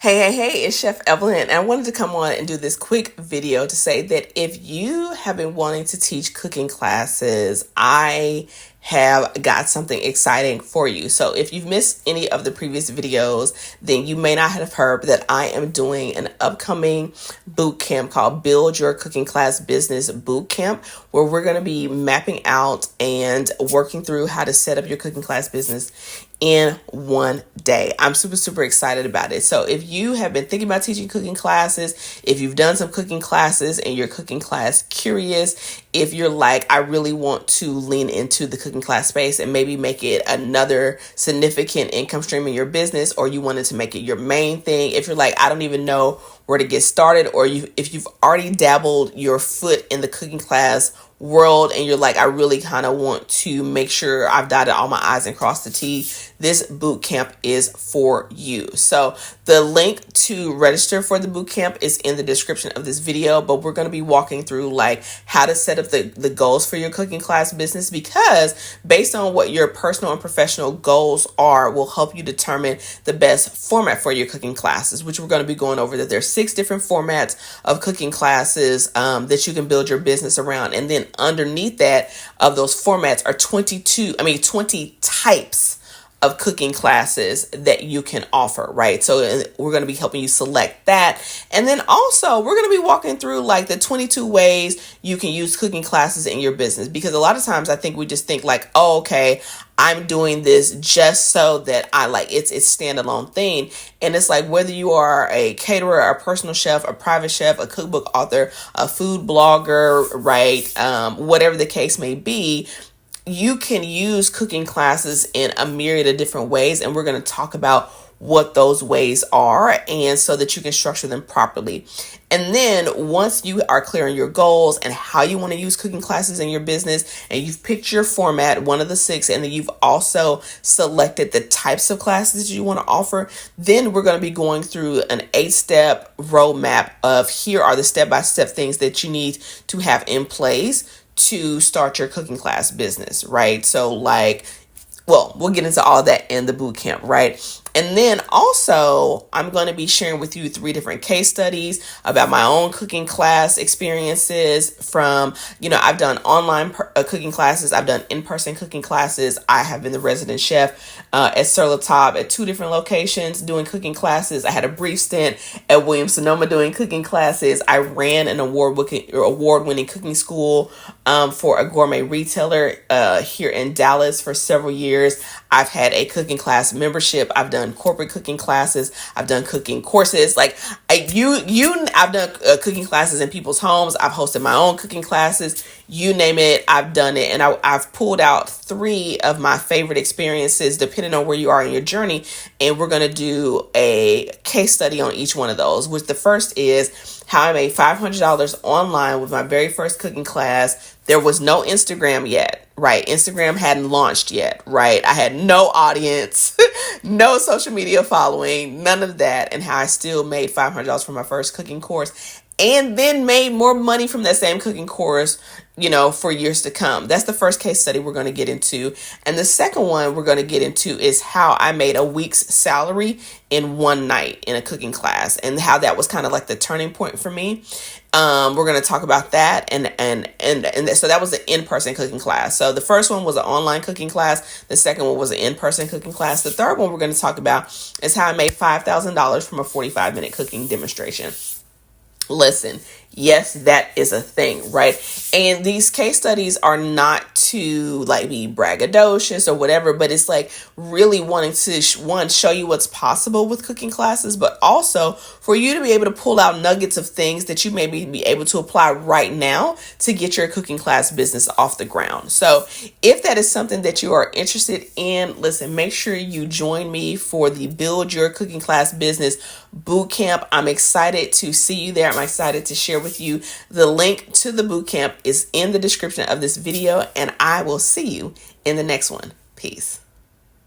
Hey, it's Chef Evelyn, and I wanted to come on and do this quick video to say that if you have been wanting to teach cooking classes, I have got something exciting for you. So if you've missed any of the previous videos, then you may not have heard that I am doing an upcoming boot camp called Build Your Cooking Class Business Boot Camp, where we're going to be mapping out and working through how to set up your cooking class business in one day. I'm super excited about it. So if you have been thinking about teaching cooking classes, if you've done some cooking classes and you're cooking class curious, if you're like, I really want to lean into the cooking class space and maybe make it another significant income stream in your business, or you wanted to make it your main thing, if you're like, I don't even know where to get started, or if you've already dabbled your foot in the cooking class world and you're like, I really kind of want to make sure I've dotted all my I's and crossed the T, this boot camp is for you. So the link to register for the boot camp is in the description of this video, but we're going to be walking through like how to set up the goals for your cooking class business, because based on what your personal and professional goals are will help you determine the best format for your cooking classes, which we're going to be going over. That there's 6 different formats of cooking classes that you can build your business around. And then underneath that of those formats are 20 types of cooking classes that you can offer, right? So we're going to be helping you select that. And then also we're going to be walking through like the 22 ways you can use cooking classes in your business, because a lot of times I think we just think like, oh, okay, I'm doing this just so that I like it's standalone thing. And it's like, whether you are a caterer, a personal chef, a private chef, a cookbook author, a food blogger, right? Whatever the case may be, you can use cooking classes in a myriad of different ways. And we're going to talk about what those ways are, and so that you can structure them properly. And then once you are clear on your goals and how you want to use cooking classes in your business, and you've picked your format, one of the 6, and then you've also selected the types of classes you want to offer, then we're going to be going through an 8-step roadmap of here are the step-by-step things that you need to have in place to start your cooking class business, right? So like, well, we'll get into all that in the boot camp, right? And then also, I'm going to be sharing with you 3 different case studies about my own cooking class experiences from, I've done online cooking classes. I've done in-person cooking classes. I have been the resident chef at Sur La Table at 2 different locations doing cooking classes. I had a brief stint at Williams-Sonoma doing cooking classes. I ran an award-winning cooking school for a gourmet retailer here in Dallas for several years. I've had a cooking class membership. I've done corporate cooking classes. I've done cooking courses. Like I've done cooking classes in people's homes. I've hosted my own cooking classes. You name it, I've done it. And I've pulled out 3 of my favorite experiences, depending on where you are in your journey. And we're going to do a case study on each one of those, which the first is how I made $500 online with my very first cooking class. There was no Instagram yet, right? Instagram hadn't launched yet, right? I had no audience, no social media following, none of that. And how I still made $500 from my first cooking course, and then made more money from that same cooking course, for years to come. That's the first case study we're going to get into. And the second one we're going to get into is how I made a week's salary in one night in a cooking class, and how that was kind of like the turning point for me. We're going to talk about that. And so that was the in-person cooking class. So the first one was an online cooking class. The second one was an in-person cooking class. The third one we're going to talk about is how I made $5,000 from a 45-minute cooking demonstration. Listen, yes, that is a thing, right? And these case studies are not to like be braggadocious or whatever, but it's like really wanting to show you what's possible with cooking classes, but also for you to be able to pull out nuggets of things that you may be able to apply right now to get your cooking class business off the ground. So if that is something that you are interested in, listen, make sure you join me for the Build Your Cooking Class Business Boot Camp. I'm excited to see you there. I'm excited to share with you. The link to the boot camp is in the description of this video, and I will see you in the next one. Peace.